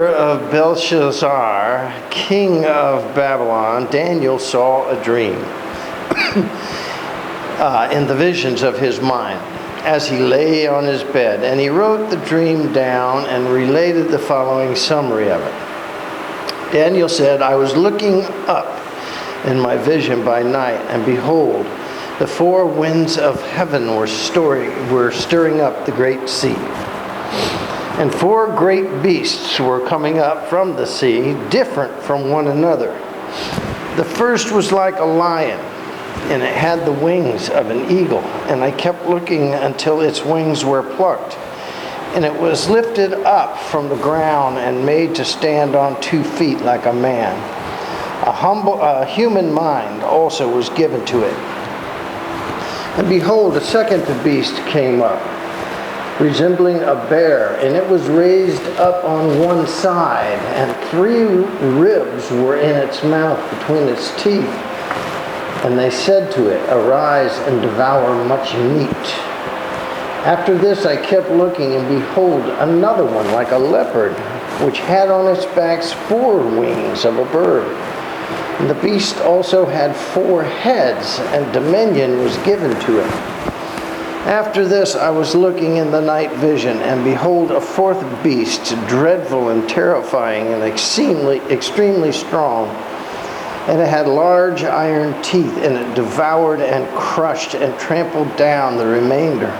Of Belshazzar, king of Babylon, Daniel saw a dream in the visions of his mind as he lay on his bed. And he wrote the dream down and related the following summary of it. Daniel said, I was looking up in my vision by night, and behold, the four winds of heaven were stirring up the great sea. And four great beasts were coming up from the sea, different from one another. The first was like a lion, and it had the wings of an eagle. And I kept looking until its wings were plucked. And it was lifted up from the ground and made to stand on 2 feet like a man. A human mind also was given to it. And behold, a second beast came up, resembling a bear, and it was raised up on one side, and 3 ribs were in its mouth between its teeth. And they said to it, Arise and devour much meat. After this I kept looking, and behold, another one like a leopard, which had on its backs 4 wings of a bird. And the beast also had 4 heads, and dominion was given to it. After this I was looking in the night vision, and behold, a 4th beast, dreadful and terrifying and extremely strong. And it had large iron teeth, and it devoured and crushed and trampled down the remainder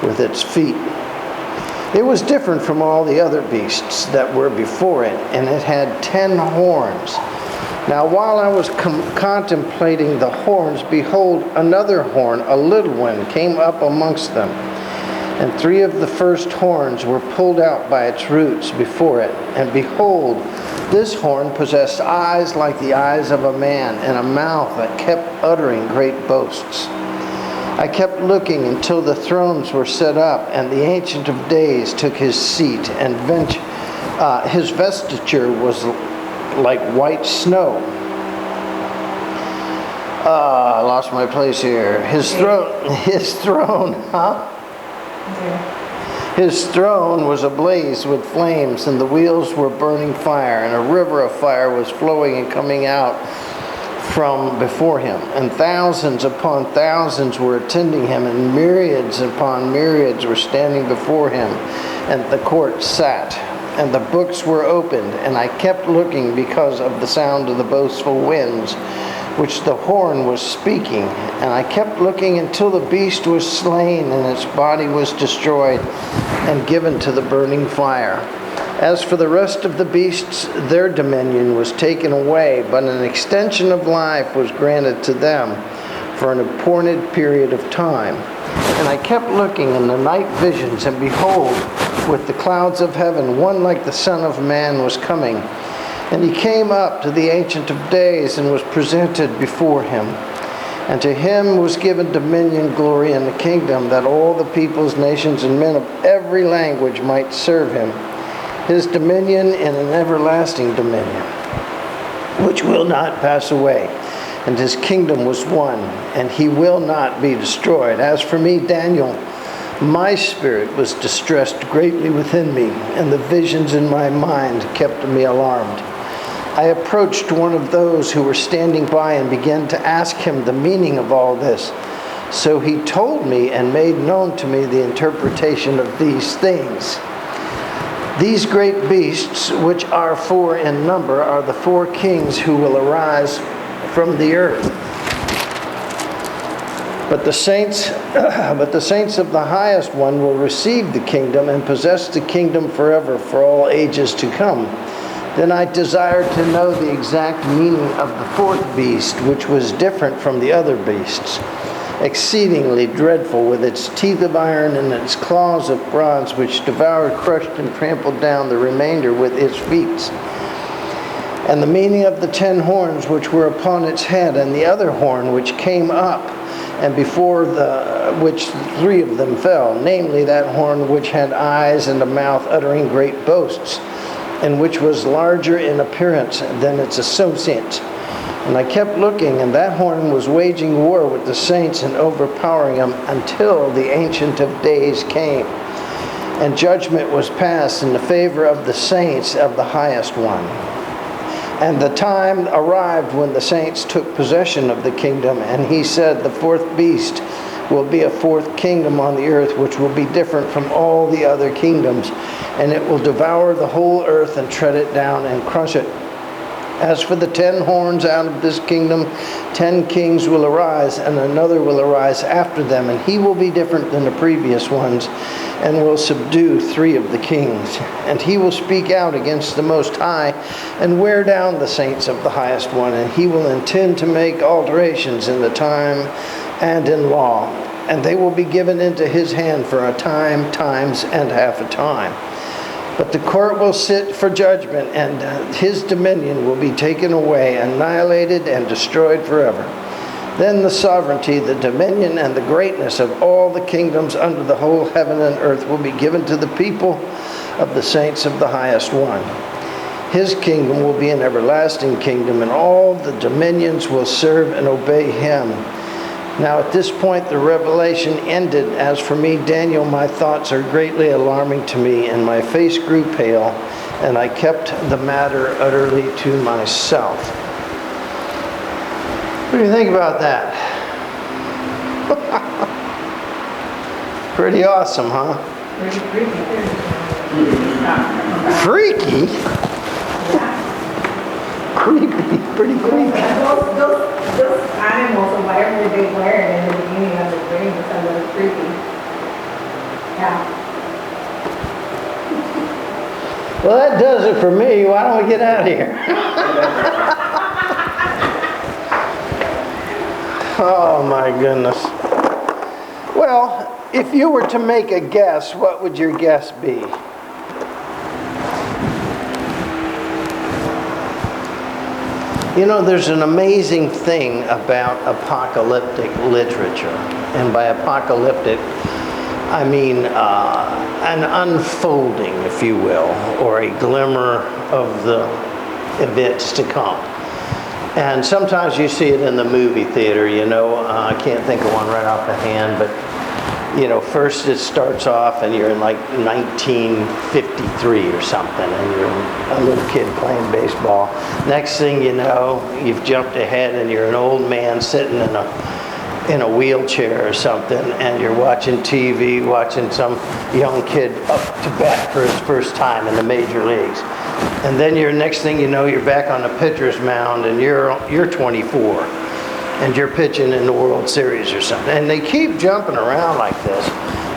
with its feet. It was different from all the other beasts that were before it, and it had 10 horns. Now while I was contemplating the horns, behold, another horn, a little one, came up amongst them. And 3 of the first horns were pulled out by its roots before it. And behold, this horn possessed eyes like the eyes of a man, and a mouth that kept uttering great boasts. I kept looking until the thrones were set up, and the Ancient of Days took his seat, and his vesture was like white snow. I lost my place here. His throne was ablaze with flames, and the wheels were burning fire, and a river of fire was flowing and coming out from before him. And thousands upon thousands were attending him, and myriads upon myriads were standing before him. And the court sat, and the books were opened, and I kept looking because of the sound of the boastful winds, which the horn was speaking. And I kept looking until the beast was slain, and its body was destroyed and given to the burning fire. As for the rest of the beasts, their dominion was taken away, but an extension of life was granted to them for an appointed period of time. And I kept looking in the night visions, and behold, with the clouds of heaven, one like the Son of Man was coming. And he came up to the Ancient of Days and was presented before him. And to him was given dominion, glory, and the kingdom, that all the peoples, nations, and men of every language might serve him. His dominion in an everlasting dominion, which will not pass away. And his kingdom was one, and he will not be destroyed. As for me, Daniel, my spirit was distressed greatly within me, and the visions in my mind kept me alarmed. I approached one of those who were standing by and began to ask him the meaning of all this. So he told me and made known to me the interpretation of these things. These great beasts, which are 4 in number, are the 4 kings who will arise from the earth. But the saints of the highest one will receive the kingdom and possess the kingdom forever, for all ages to come. Then I desired to know the exact meaning of the 4th beast, which was different from the other beasts, exceedingly dreadful, with its teeth of iron and its claws of bronze, which devoured, crushed, and trampled down the remainder with its feet. And the meaning of the 10 horns which were upon its head, and the other horn which came up, and before which 3 of them fell, namely that horn which had eyes and a mouth uttering great boasts, and which was larger in appearance than its associates. And I kept looking, and that horn was waging war with the saints and overpowering them until the Ancient of Days came. and judgment was passed in the favor of the saints of the highest one. And the time arrived when the saints took possession of the kingdom, and he said, the fourth beast will be a fourth kingdom on the earth, which will be different from all the other kingdoms, and it will devour the whole earth and tread it down and crush it. As for the 10 horns, out of this kingdom 10 kings will arise, and another will arise after them, and he will be different than the previous ones, and will subdue 3 of the kings. And he will speak out against the Most High, and wear down the saints of the highest one, and he will intend to make alterations in the time and in law, and they will be given into his hand for a time, times, and half a time. But the court will sit for judgment, and his dominion will be taken away, annihilated, and destroyed forever. Then the sovereignty, the dominion, and the greatness of all the kingdoms under the whole heaven and earth will be given to the people of the saints of the highest one. His kingdom will be an everlasting kingdom, and all the dominions will serve and obey him. Now at this point the revelation ended. As for me, Daniel, my thoughts are greatly alarming to me, and my face grew pale, and I kept the matter utterly to myself. What do you think about that? Pretty awesome, huh? Freaky? Creepy, pretty creepy. Those animals or whatever they were in the beginning of the dream was a little creepy. Yeah. Well, that does it for me. Why don't we get out of here? Oh my goodness. Well, if you were to make a guess, what would your guess be? You know, there's an amazing thing about apocalyptic literature. And by apocalyptic, I mean an unfolding, if you will, or a glimmer of the events to come. And sometimes you see it in the movie theater, you know. I can't think of one right off the hand, but you know, first it starts off and you're in like 1953 or something, and you're a little kid playing baseball. Next thing you know, you've jumped ahead and you're an old man sitting in a wheelchair or something, and you're watching TV, watching some young kid up to bat for his first time in the major leagues. And then next thing you know, you're back on the pitcher's mound, and you're 24. And you're pitching in the World Series or something. And they keep jumping around like this.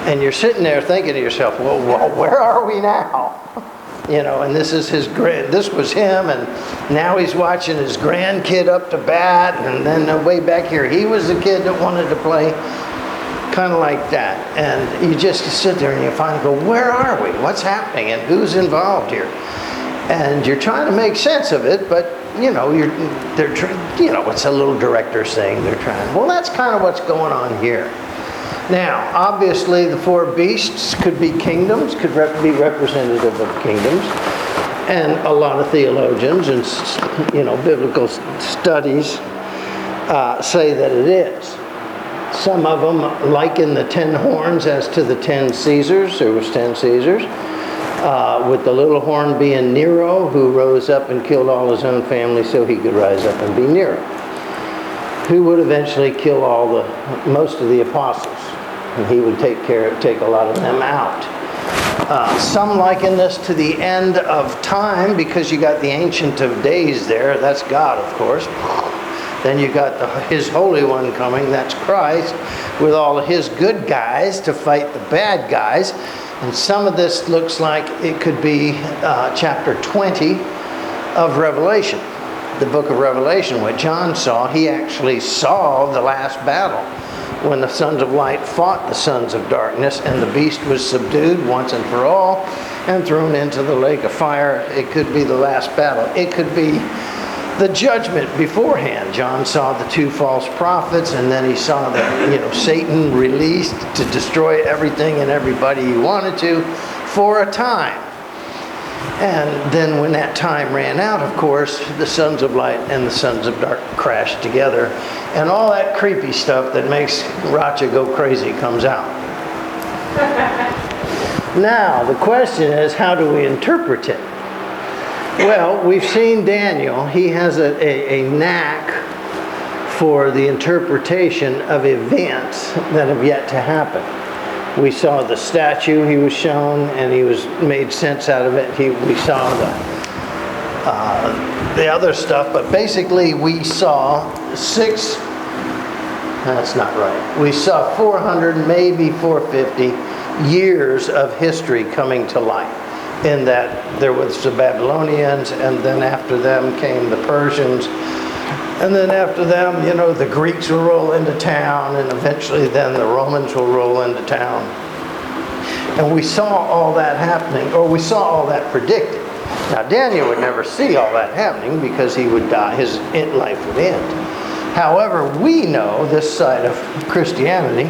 And you're sitting there thinking to yourself, well, where are we now? You know, and this was him, and now he's watching his grandkid up to bat, and then way back here, he was the kid that wanted to play, kind of like that. And you just sit there and you finally go, where are we? What's happening? And who's involved here? And you're trying to make sense of it, but you know, it's a little director's thing. They're trying. Well, that's kind of what's going on here. Now, obviously, the 4 beasts could be kingdoms, could be representative of kingdoms, and a lot of theologians and biblical studies say that it is. Some of them liken the 10 horns as to the 10 Caesars. There was 10 Caesars. With the little horn being Nero, who rose up and killed all his own family so he could rise up and be Nero, who would eventually kill most of the apostles, and he would take a lot of them out. Some liken this to the end of time, because you got the Ancient of Days there. That's God, of course. Then you got his Holy One coming. That's Christ, with all of his good guys to fight the bad guys. And some of this looks like it could be chapter 20 of Revelation, the book of Revelation. What John saw, he actually saw the last battle when the sons of light fought the sons of darkness, and the beast was subdued once and for all and thrown into the lake of fire. It could be the last battle. It could be the judgment beforehand. John saw the 2 false prophets, and then he saw Satan released to destroy everything and everybody he wanted to for a time. And then when that time ran out, of course, the sons of light and the sons of dark crashed together, and all that creepy stuff that makes Racha go crazy comes out. Now, the question is, how do we interpret it? Well, we've seen Daniel. He has a knack for the interpretation of events that have yet to happen. We saw the statue he was shown, and he was made sense out of it. We saw the other stuff, but basically we saw that's not right. We saw 400, maybe 450 years of history coming to light. In that there was the Babylonians, and then after them came the Persians, and then after them, the Greeks will roll into town, and eventually then the Romans will roll into town. And we saw all that happening, or we saw all that predicted. Now, Daniel would never see all that happening because he would die, his life would end. However, we know, this side of Christianity,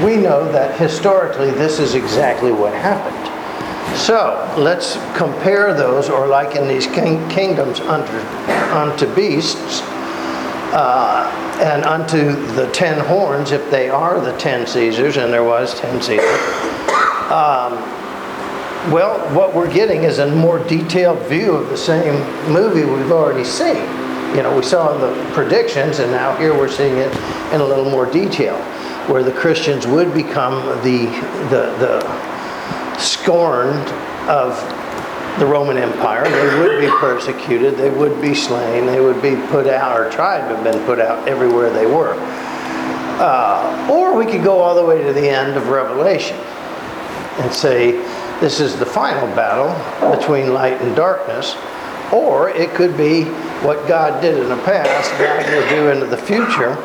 we know that historically this is exactly what happened. So, let's compare those, or liken these kingdoms unto beasts, and unto the 10 horns, if they are the 10 Caesars, and there was 10 Caesars. Well, what we're getting is a more detailed view of the same movie we've already seen. We saw the predictions, and now here we're seeing it in a little more detail, where the Christians would become the scorned of the Roman Empire. They would be persecuted, they would be slain, they would be put out, or tried to have been put out everywhere they were. Or we could go all the way to the end of Revelation and say this is the final battle between light and darkness. Or it could be what God did in the past, God will do into the future.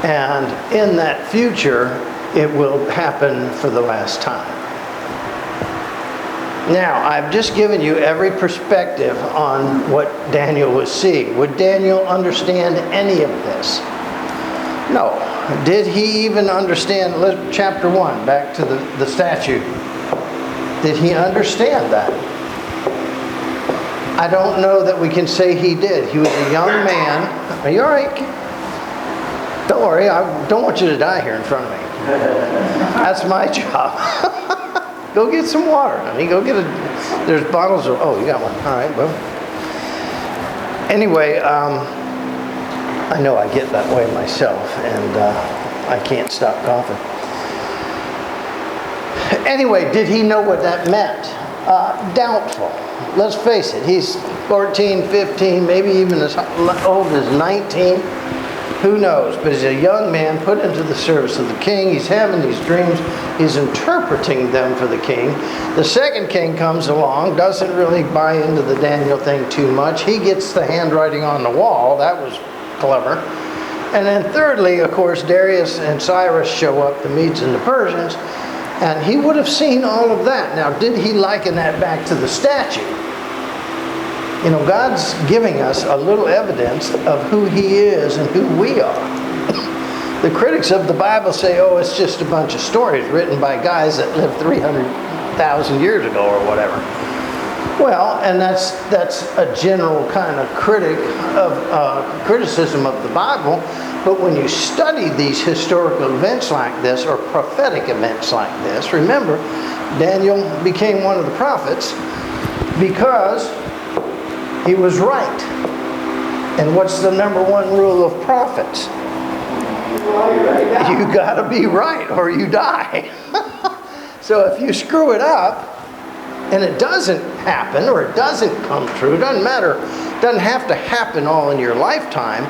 And in that future, it will happen for the last time. Now, I've just given you every perspective on what Daniel was seeing. Would Daniel understand any of this? No. Did he even understand, chapter 1, back to the statue. Did he understand that? I don't know that we can say he did. He was a young man. Are you all right? Don't worry, I don't want you to die here in front of me. That's my job. Go get some water, honey. Go get there's bottles of, oh, you got one. All right, well. Anyway, I know I get that way myself, and I can't stop coughing. Anyway, did he know what that meant? Doubtful. Let's face it, he's 14, 15, maybe even as old as 19. Who knows? But he's a young man put into the service of the king. He's having these dreams. He's interpreting them for the king. The second king comes along, doesn't really buy into the Daniel thing too much. He gets the handwriting on the wall. That was clever. And then thirdly, of course, Darius and Cyrus show up, the Medes and the Persians. And he would have seen all of that. Now, did he liken that back to the statue? God's giving us a little evidence of who he is and who we are. The critics of the Bible say, oh, it's just a bunch of stories written by guys that lived 300,000 years ago or whatever. Well, and that's a general kind of criticism of the Bible. But when you study these historical events like this, or prophetic events like this, remember, Daniel became one of the prophets because he was right. And what's the number one rule of prophets? You got to be right or you die. So if you screw it up and it doesn't happen or it doesn't come true, doesn't matter, doesn't have to happen all in your lifetime.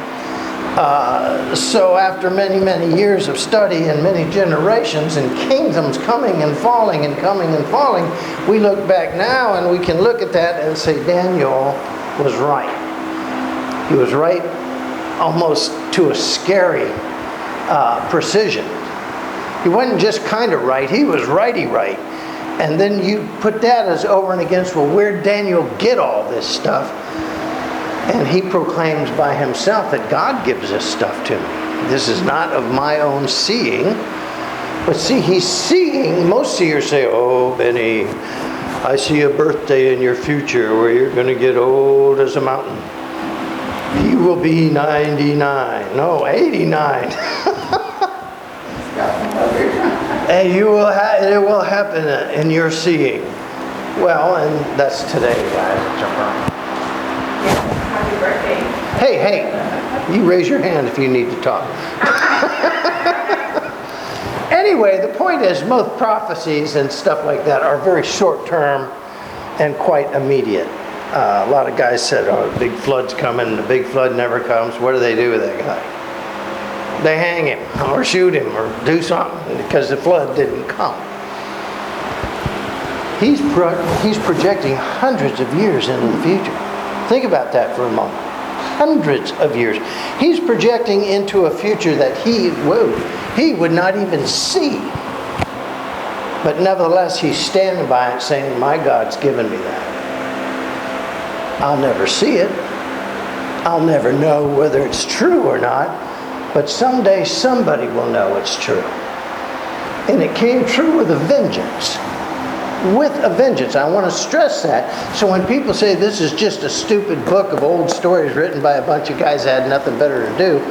So after many, many years of study and many generations and kingdoms coming and falling and coming and falling, we look back now and we can look at that and say Daniel was right. He was right almost to a scary precision. He wasn't just kind of right, he was righty right. And then you put that as over and against, well, where'd Daniel get all this stuff? And he proclaims by himself that God gives this stuff to me. This is not of my own seeing. But see, he's seeing, most seers say, oh, Benny, I see a birthday in your future where you're going to get old as a mountain. He will be 99. No, 89. And it will happen in your seeing. Well, and that's today, guys. Yeah, happy birthday. Hey, you raise your hand if you need to talk. Anyway, the point is, most prophecies and stuff like that are very short term and quite immediate. A lot of guys said, oh, the big flood's coming, and the big flood never comes. What do they do with that guy? They hang him, or shoot him, or do something, because the flood didn't come. He's projecting hundreds of years into the future. Think about that for a moment. Hundreds of years. He's projecting into a future that he would not even see. But nevertheless, he's standing by it saying, my God's given me that. I'll never see it. I'll never know whether it's true or not. But someday somebody will know it's true. And it came true with a vengeance. With a vengeance. I want to stress that. So when people say this is just a stupid book of old stories written by a bunch of guys that had nothing better to do,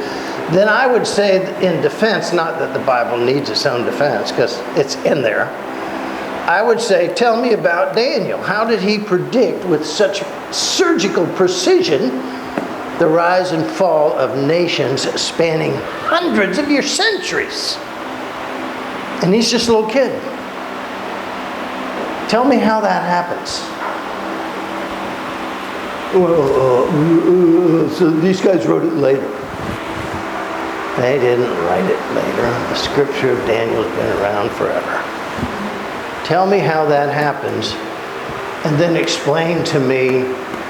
then I would say in defense, not that the Bible needs its own defense, because it's in there. I would say, tell me about Daniel. How did he predict with such surgical precision the rise and fall of nations spanning hundreds of years, centuries? And he's just a little kid. Tell me how that happens. Well, so these guys wrote it later. They didn't write it later. The scripture of Daniel's been around forever. Tell me how that happens, and then explain to me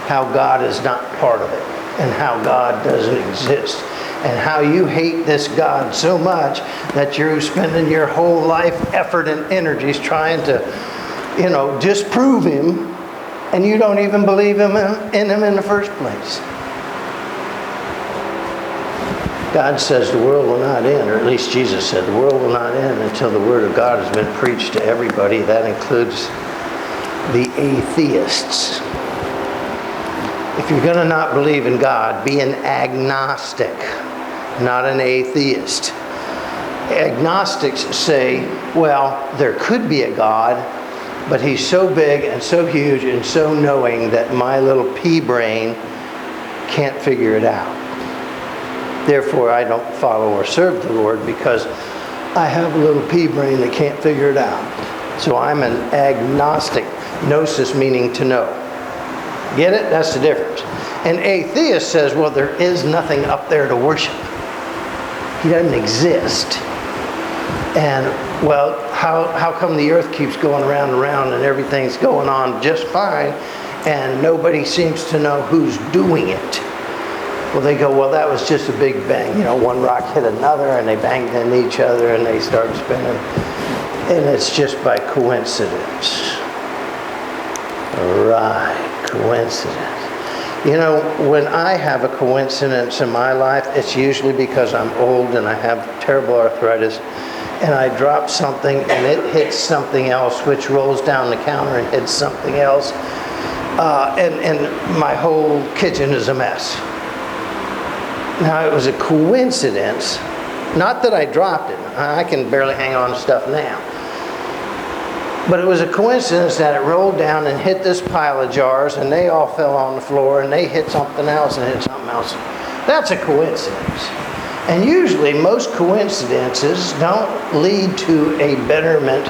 how God is not part of it, and how God doesn't exist, and how you hate this God so much that you're spending your whole life, effort, and energies trying to, disprove him, and you don't even believe in him in the first place. God says the world will not end, or at least Jesus said the world will not end until the word of God has been preached to everybody. That includes the atheists. If you're going to not believe in God, be an agnostic, not an atheist. Agnostics say, well, there could be a God, but he's so big and so huge and so knowing that my little pea brain can't figure it out. Therefore, I don't follow or serve the Lord because I have a little pea brain that can't figure it out. So I'm an agnostic, gnosis meaning to know. Get it? That's the difference. An atheist says, well, there is nothing up there to worship. He doesn't exist. And, well, how come the earth keeps going around and around and everything's going on just fine and nobody seems to know who's doing it? Well, they go, well, that was just a big bang. One rock hit another and they banged into each other and they started spinning. And it's just by coincidence. Right, coincidence. When I have a coincidence in my life, it's usually because I'm old and I have terrible arthritis and I drop something and it hits something else, which rolls down the counter and hits something else. And my whole kitchen is a mess. Now, it was a coincidence, not that I dropped it. I can barely hang on to stuff now. But it was a coincidence that it rolled down and hit this pile of jars, and they all fell on the floor, and they hit something else and hit something else. That's a coincidence. And usually, most coincidences don't lead to a betterment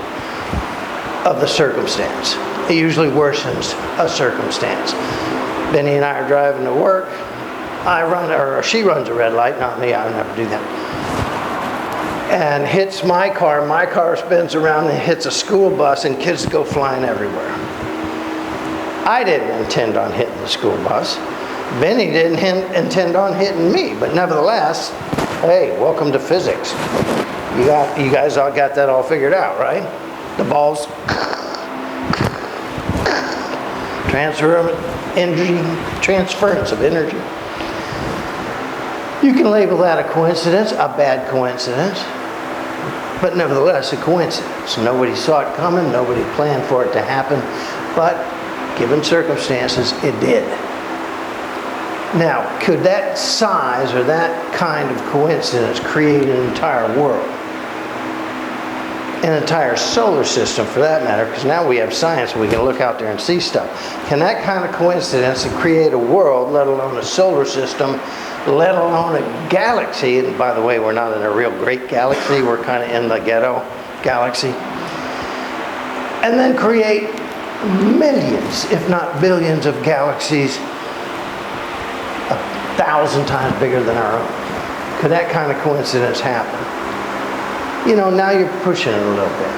of the circumstance. It usually worsens a circumstance. Benny and I are driving to work. She runs a red light, not me. I would never do that. And hits my car. My car spins around and hits a school bus, and kids go flying everywhere. I didn't intend on hitting the school bus. Benny didn't intend on hitting me, but nevertheless, hey, welcome to physics. You guys all got that all figured out, right? The balls transference of energy. You can label that a coincidence, a bad coincidence, but nevertheless a coincidence. Nobody saw it coming, nobody planned for it to happen, but given circumstances, it did. Now, could that size or that kind of coincidence create an entire world? an entire solar system for that matter, because now we have science and we can look out there and see stuff. Can that kind of coincidence create a world, let alone a solar system, let alone a galaxy? And by the way, we're not in a real great galaxy, we're kind of in the ghetto galaxy. And then create millions, if not billions, of galaxies 1,000 times bigger than our own. Could that kind of coincidence happen? You know, now you're pushing it a little bit.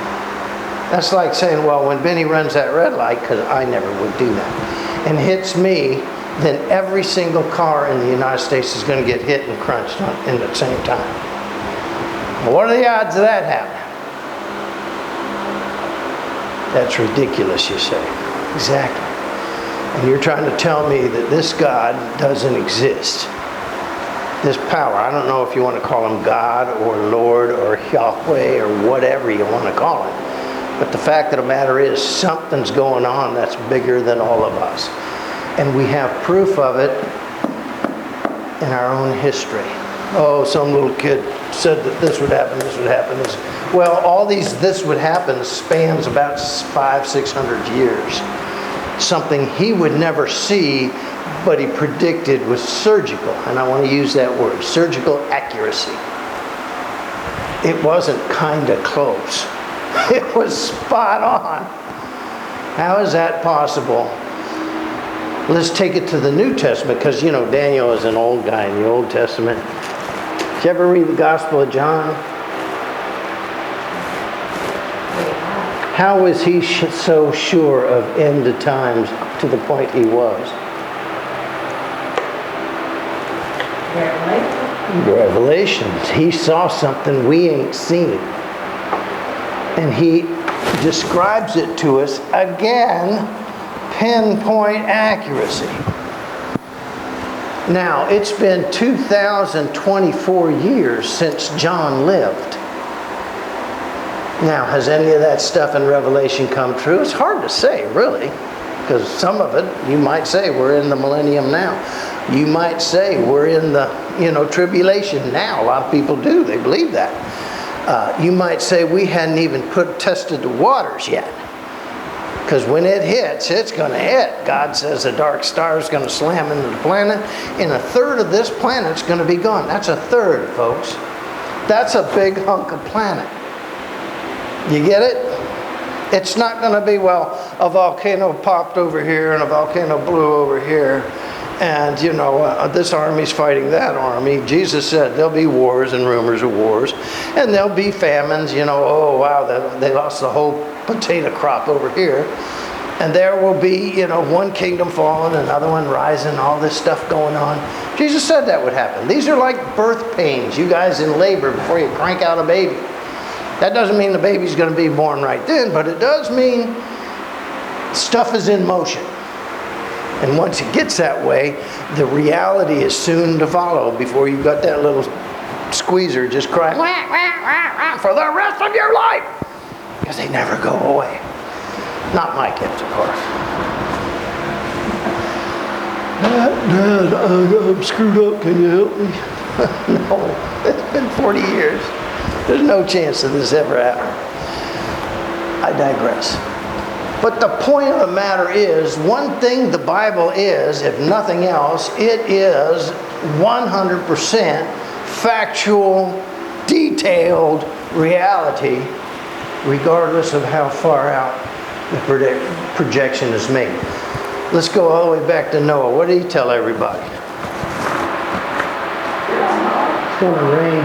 That's like saying, well, when Benny runs that red light, because I never would do that, and hits me, then every single car in the United States is going to get hit and crunched in the same time. Well, what are the odds of that happening? That's ridiculous, you say. Exactly. And you're trying to tell me that this God doesn't exist. This power, I don't know if you want to call him God or Lord or Yahweh or whatever you want to call him. But the fact of the matter is, something's going on that's bigger than all of us. And we have proof of it in our own history. Oh, some little kid said that this would happen, this would happen, this. Well, all these this would happen spans about 500-600 years. Something he would never see, but he predicted was surgical. And I want to use that word, surgical accuracy. It wasn't kind of close. It was spot on. How is that possible? Let's take it to the New Testament, because, you know, Daniel is an old guy in the Old Testament. Did you ever read the Gospel of John? How was he so sure of end of times to the point he was? Revelations. He saw something we ain't seen. And he describes it to us again, pinpoint accuracy. Now, it's been 2024 years since John lived. Now, has any of that stuff in Revelation come true? It's hard to say, really, because some of it, you might say we're in the millennium now. You might say we're in the, tribulation now. A lot of people do. They believe that. You might say we hadn't even tested the waters yet. Because when it hits, it's going to hit. God says a dark star is going to slam into the planet, and a third of this planet's going to be gone. That's a third, folks. That's a big hunk of planet. You get it? It's not going to be, well, a volcano popped over here and a volcano blew over here, and, this army's fighting that army. Jesus said there'll be wars and rumors of wars, and there'll be famines, oh, wow, they lost the whole potato crop over here. And there will be, one kingdom falling, another one rising, all this stuff going on. Jesus said that would happen. These are like birth pains, you guys in labor before you crank out a baby. That doesn't mean the baby's going to be born right then, but it does mean stuff is in motion. And once it gets that way, the reality is soon to follow before you've got that little squeezer just crying, wah, wah, wah, wah, for the rest of your life. Because they never go away. Not my kids, of course. Dad, I'm screwed up. Can you help me? No, it's been 40 years. There's no chance that this ever happened. I digress. But the point of the matter is, one thing the Bible is, if nothing else, it is 100% factual, detailed reality, regardless of how far out the projection is made. Let's go all the way back to Noah. What did he tell everybody? It's going to rain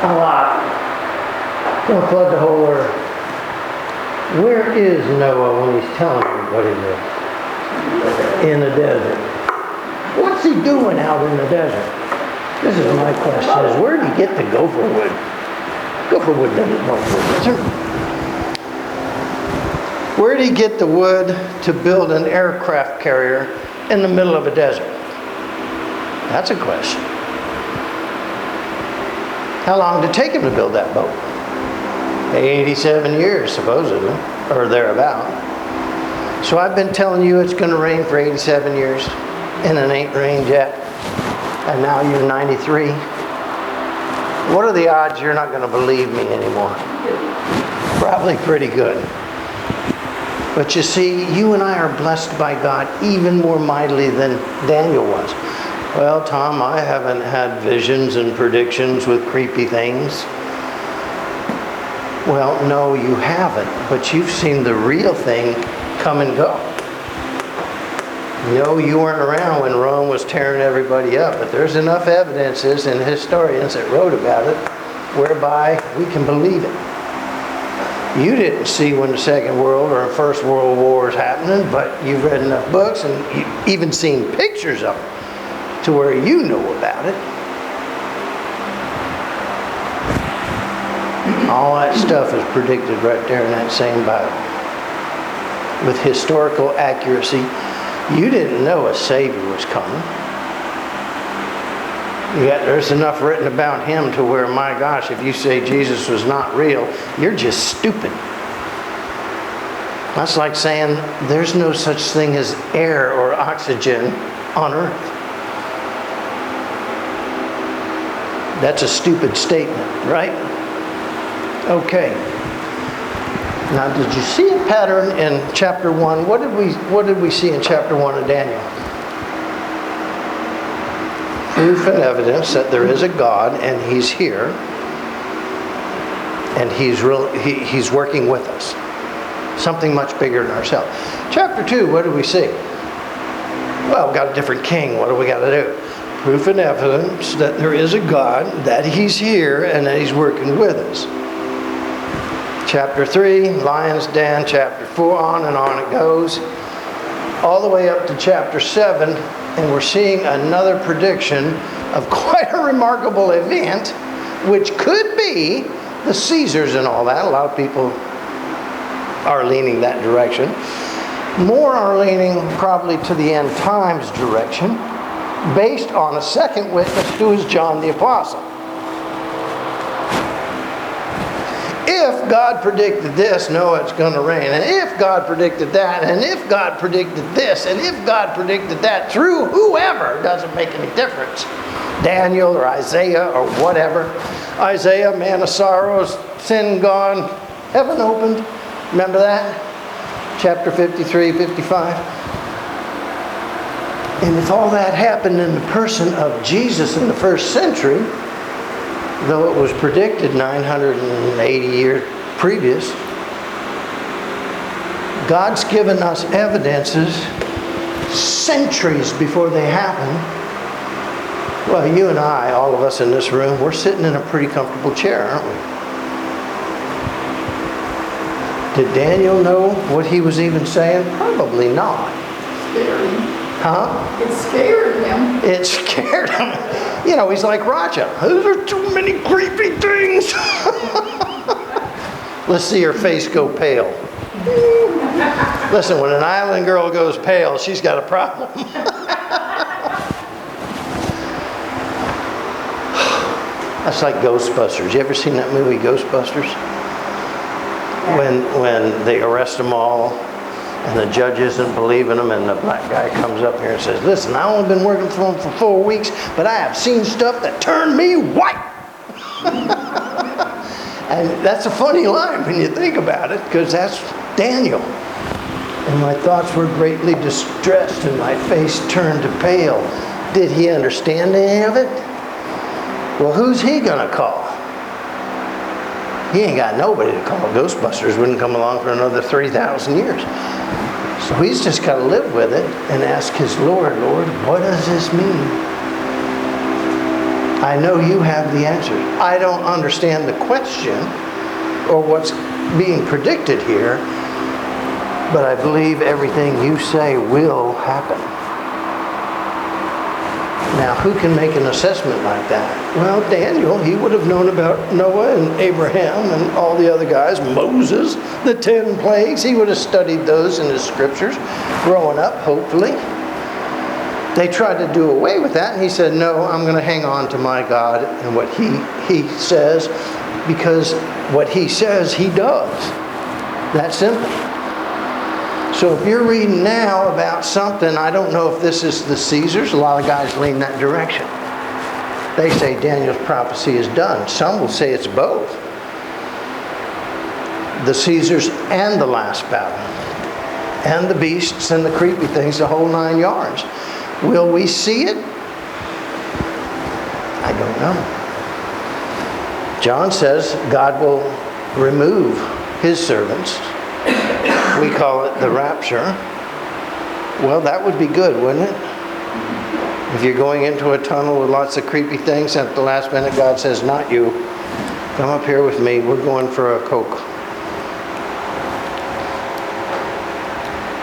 a lot. It's going to flood the whole earth. Where is Noah when he's telling everybody this? In the desert. What's he doing out in the desert? This is my question, is where did he get the gopher wood? Gopher wood doesn't grow in the desert. Where did he get the wood to build an aircraft carrier in the middle of a desert? That's a question. How long did it take him to build that boat? 87 years, supposedly, or thereabout. So I've been telling you it's going to rain for 87 years, and it ain't rained yet. And now you're 93. What are the odds you're not going to believe me anymore? Probably pretty good. But you see, you and I are blessed by God even more mightily than Daniel was. Well, Tom, I haven't had visions and predictions with creepy things. Well, no, you haven't, but you've seen the real thing come and go. No, you weren't around when Rome was tearing everybody up, but there's enough evidences and historians that wrote about it whereby we can believe it. You didn't see when the Second World or First World War is happening, but you've read enough books and you've even seen pictures of it to where you know about it. All that stuff is predicted right there in that same Bible. With historical accuracy, you didn't know a Savior was coming. Yet there's enough written about him to where, my gosh, if you say Jesus was not real, you're just stupid. That's like saying there's no such thing as air or oxygen on earth. That's a stupid statement, right? Okay. Now, did you see a pattern in chapter 1? What did we see in chapter 1 of Daniel? Proof and evidence that there is a God and He's here, and He's working with us. Something much bigger than ourselves. Chapter 2, what do we see? Well, we've got a different king. What do we got to do? Proof and evidence that there is a God, that He's here, and that He's working with us. Chapter 3, lion's den. Chapter 4, on and on it goes. All the way up to chapter 7, and we're seeing another prediction of quite a remarkable event, which could be the Caesars and all that. A lot of people are leaning that direction. More are leaning probably to the end times direction, based on a second witness who is John the Apostle. If God predicted this, no, it's going to rain. And if God predicted that, and if God predicted this, and if God predicted that, through whoever, doesn't make any difference. Daniel or Isaiah or whatever. Isaiah, man of sorrows, sin gone, heaven opened. Remember that? Chapter 53, 55. And if all that happened in the person of Jesus in the first century, though it was predicted 980 years previous, God's given us evidences centuries before they happen. Well, you and I, all of us in this room, we're sitting in a pretty comfortable chair, aren't we? Did Daniel know what he was even saying? Probably not. Scared him. Huh? It scared him. It scared him. You know, he's like Raja. Those are too many creepy things. Let's see her face go pale. Listen, when an island girl goes pale, she's got a problem. That's like Ghostbusters. You ever seen that movie, Ghostbusters? When they arrest them all, and the judge isn't believing them, and the black guy comes up here and says, listen, I've only been working for him for 4 weeks, but I have seen stuff that turned me white. And that's a funny line when you think about it, because that's Daniel. And my thoughts were greatly distressed, and my face turned to pale. Did he understand any of it? Well, who's he going to call? He ain't got nobody to call. Ghostbusters wouldn't come along for another 3,000 years. So he's just got to live with it and ask his Lord, what does this mean? I know you have the answer. I don't understand the question or what's being predicted here, but I believe everything you say will happen. Now, who can make an assessment like that? Well, Daniel, he would have known about Noah and Abraham and all the other guys, Moses, the 10 plagues. He would have studied those in his scriptures growing up, hopefully. They tried to do away with that, and he said, no, I'm going to hang on to my God and what he says, because what he says, he does. That simple. So if you're reading now about something, I don't know if this is the Caesars. A lot of guys lean that direction. They say Daniel's prophecy is done. Some will say it's both. the Caesars and the last battle, and the beasts and the creepy things, the whole 9 yards. Will we see it? I don't know. John says God will remove his servants. We call it the rapture. Well, that would be good, wouldn't it? If you're going into a tunnel with lots of creepy things, and at the last minute God says, not you. Come up here with me. We're going for a Coke.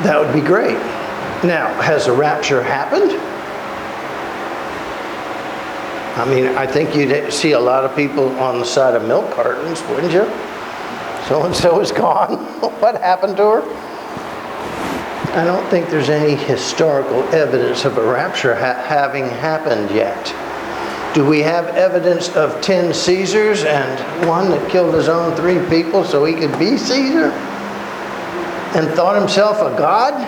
That would be great. Now, has the rapture happened? I mean, I think you'd see a lot of people on the side of milk cartons, wouldn't you? So-and-so is gone. What happened to her? I don't think there's any historical evidence of a rapture having happened yet. Do we have evidence of 10 Caesars and one that killed his own 3 people so he could be Caesar? And thought himself a god?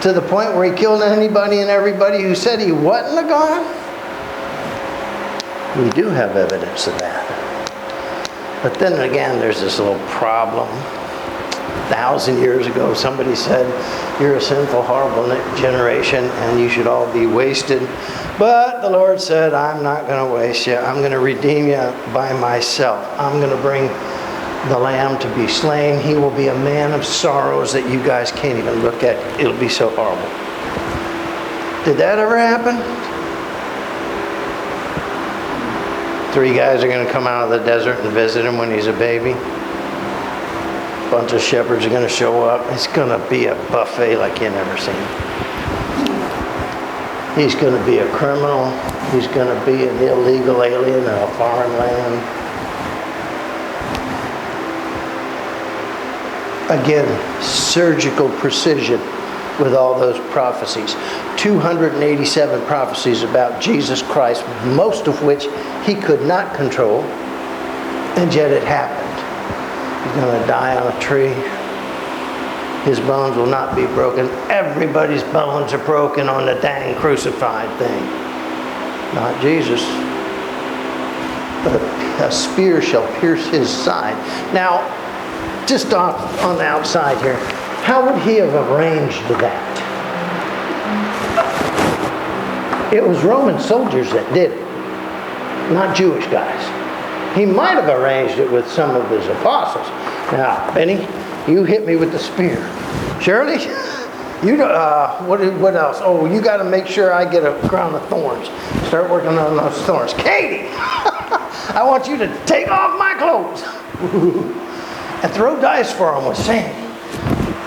To the point where he killed anybody and everybody who said he wasn't a god? We do have evidence of that. But then again, there's this little problem. 1,000 years ago, somebody said, you're a sinful, horrible generation and you should all be wasted. But the Lord said, I'm not going to waste you. I'm going to redeem you by myself. I'm going to bring the Lamb to be slain. He will be a man of sorrows that you guys can't even look at. It'll be so horrible. Did that ever happen? 3 guys are going to come out of the desert and visit him when he's a baby. A bunch of shepherds are going to show up. It's going to be a buffet like you never seen. He's going to be a criminal. He's going to be an illegal alien in a foreign land. Again, surgical precision with all those prophecies. 287 prophecies about Jesus Christ, most of which he could not control, and yet it happened. He's going to die on a tree. His bones will not be broken. Everybody's bones are broken on the dang crucified thing. Not Jesus. But a spear shall pierce his side. Now, just on the outside here, how would he have arranged that? It was Roman soldiers that did it, not Jewish guys. He might have arranged it with some of his apostles. Now, Benny, you hit me with the spear. Shirley, what else? Oh, you got to make sure I get a crown of thorns. Start working on those thorns. Katie, I want you to take off my clothes and throw dice for them with Sandy.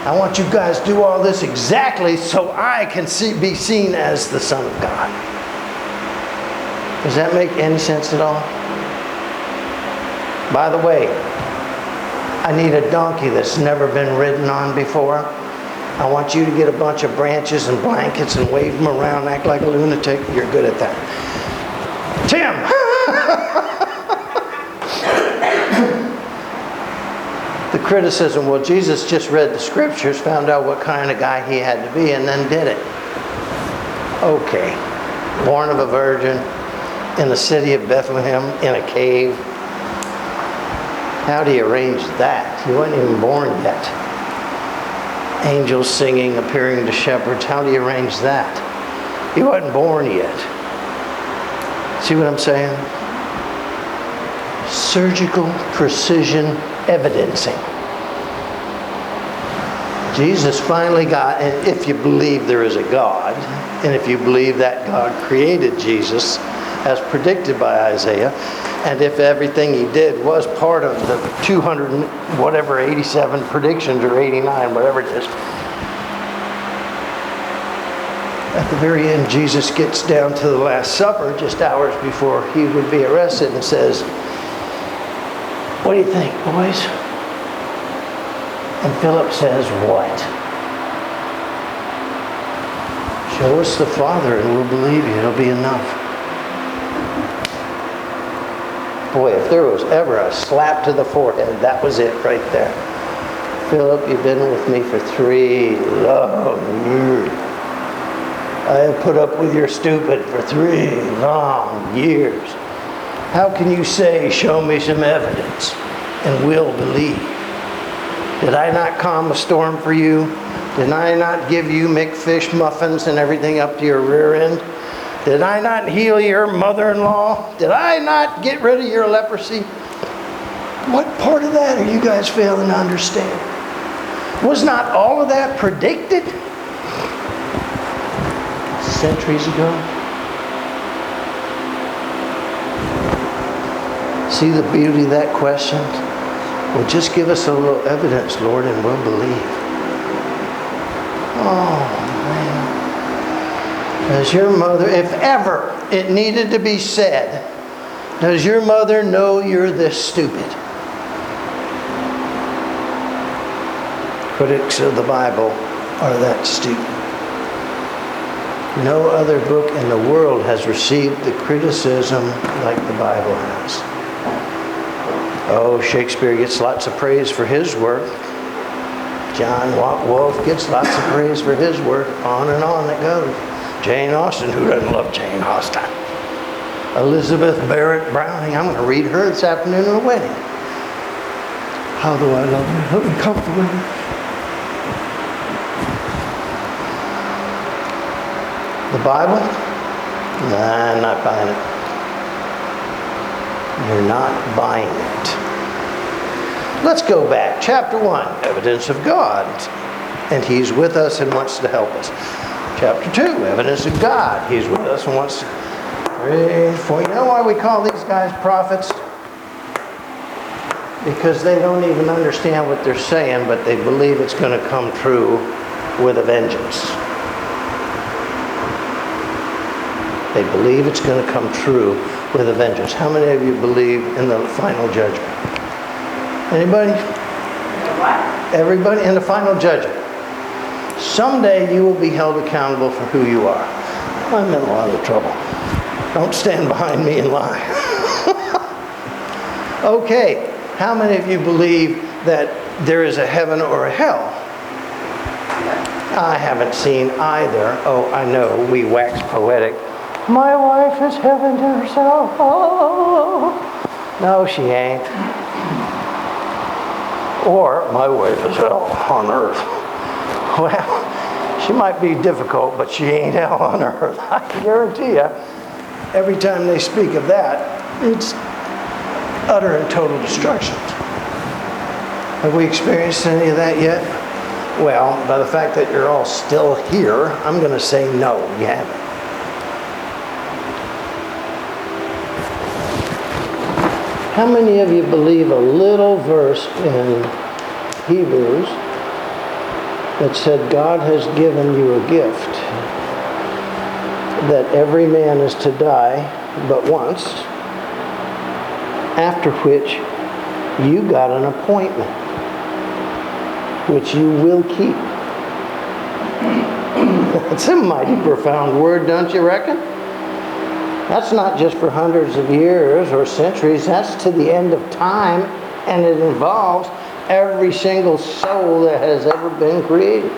I want you guys to do all this exactly so I can be seen as the Son of God. Does that make any sense at all? By the way, I need a donkey that's never been ridden on before. I want you to get a bunch of branches and blankets and wave them around, act like a lunatic. You're good at that. Tim! The criticism, well, Jesus just read the scriptures, found out what kind of guy he had to be, and then did it. Okay. Born of a virgin in the city of Bethlehem in a cave. How do you arrange that? He wasn't even born yet. Angels singing, appearing to shepherds. How do you arrange that? He wasn't born yet. See what I'm saying? Surgical precision evidencing. Jesus finally got, and if you believe there is a God, and if you believe that God created Jesus as predicted by Isaiah, and if everything he did was part of the 87 predictions, or 89, whatever it is, at the very end, Jesus gets down to the Last Supper just hours before he would be arrested and says, what do you think, boys? And Philip says, what? Show us the Father and we'll believe you. It'll be enough. Boy, if there was ever a slap to the forehead, that was it right there. Philip, you've been with me for 3 long years. I have put up with your stupid for 3 long years. How can you say, show me some evidence, and we'll believe? Did I not calm a storm for you? Did I not give you McFish muffins and everything up to your rear end? Did I not heal your mother-in-law? Did I not get rid of your leprosy? What part of that are you guys failing to understand? Was not all of that predicted centuries ago? See the beauty of that question? Well, just give us a little evidence, Lord, and we'll believe. Oh, man. Does your mother, if ever it needed to be said, does your mother know you're this stupid? Critics of the Bible are that stupid. No other book in the world has received the criticism like the Bible has. Oh, Shakespeare gets lots of praise for his work. John Wolfe gets lots of praise for his work. On and on it goes. Jane Austen, who doesn't love Jane Austen? Elizabeth Barrett Browning, I'm going to read her this afternoon at a wedding. How do I love her? Let me comfort her. The Bible? Nah, I'm not buying it. You're not buying it. Let's go back. Chapter 1, evidence of God. And He's with us and wants to help us. Chapter 2, evidence of God. He's with us and wants to pray for you. You know why we call these guys prophets? Because they don't even understand what they're saying, but they believe it's going to come true with a vengeance. They believe it's going to come true with a vengeance. How many of you believe in the final judgment? Anybody? What? Everybody in the final judgment. Someday you will be held accountable for who you are. I'm in a lot of trouble. Don't stand behind me and lie. Okay, how many of you believe that there is a heaven or a hell? I haven't seen either. Oh, I know, we wax poetic. My wife is heaven to herself. Oh. No, she ain't. Or my wife is hell on earth. Well, she might be difficult, but she ain't hell on earth. I guarantee you, every time they speak of that, it's utter and total destruction. Have we experienced any of that yet? Well, by the fact that you're all still here, I'm going to say no, you haven't. How many of you believe a little verse in Hebrews that said God has given you a gift, that every man is to die but once, after which you got an appointment, which you will keep? That's a mighty profound word, don't you reckon? That's not just for hundreds of years or centuries. That's to the end of time, and it involves every single soul that has ever been created.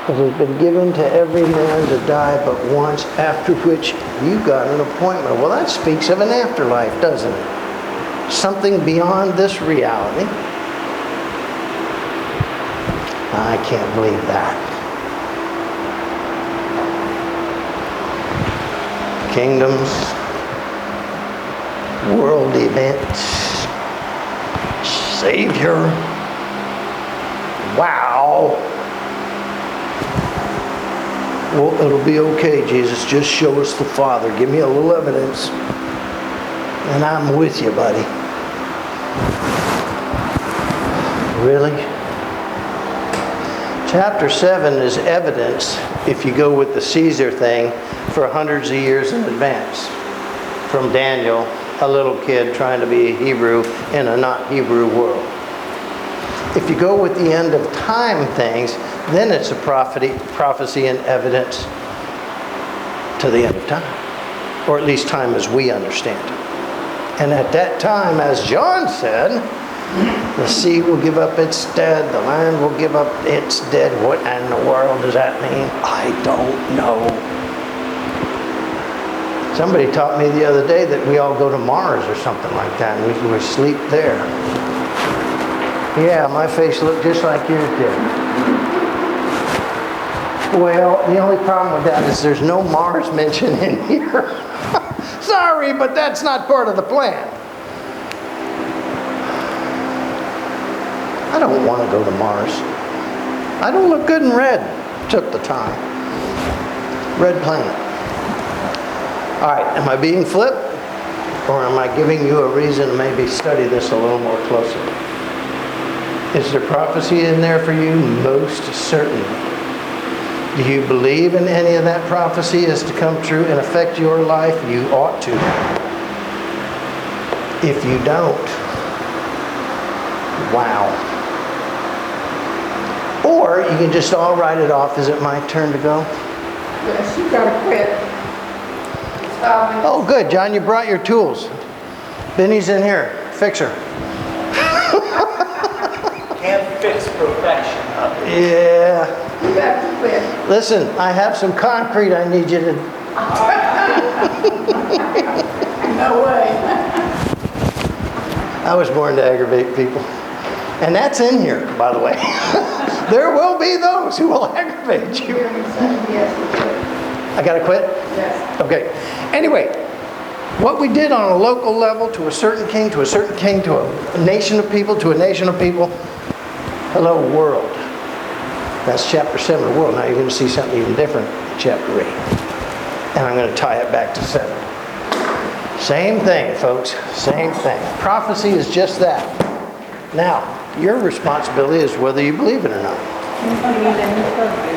It has been given to every man to die but once, after which you got an appointment. Well, that speaks of an afterlife, doesn't it? Something beyond this reality. I can't believe that. Kingdoms, world events, Savior. Wow. Well, it'll be okay, Jesus. Just show us the Father. Give me a little evidence, and I'm with you, buddy. Really? Chapter 7 is evidence, if you go with the Caesar thing, for hundreds of years in advance. From Daniel, a little kid trying to be a Hebrew in a not Hebrew world. If you go with the end of time things, then it's a prophecy and evidence to the end of time. Or at least time as we understand it. And at that time, as John said, the sea will give up its dead, the land will give up its dead. What in the world does that mean? I don't know. Somebody taught me the other day that we all go to Mars or something like that, and we sleep there. Yeah, my face looked just like yours did. Well, the only problem with that is there's no Mars mentioned in here. Sorry, but that's not part of the plan. I don't want to go to Mars. I don't look good in red. Took the time. Red planet. All right, am I being flipped? Or am I giving you a reason to maybe study this a little more closely? Is there prophecy in there for you? Most certainly. Do you believe in any of that prophecy is to come true and affect your life? You ought to. If you don't, wow. Or you can just all write it off. Is it my turn to go? Yes, you gotta quit. Stop it. Oh, good, John, you brought your tools. Benny's in here. Fix her. Can't fix perfection. Yeah. You have to quit. Listen, I have some concrete I need you to... No way. I was born to aggravate people. And that's in here, by the way. There will be those who will aggravate you. You're saying yes, you quit. I gotta quit? Yes. Okay. Anyway, what we did on a local level to a certain king, to a certain king, to a nation of people, to a nation of people. Hello, world. That's chapter 7 of the world. Now you're going to see something even different in chapter 8. And I'm going to tie it back to 7. Same thing, folks. Same thing. Prophecy is just that. Now, your responsibility is whether you believe it or not. Believe in the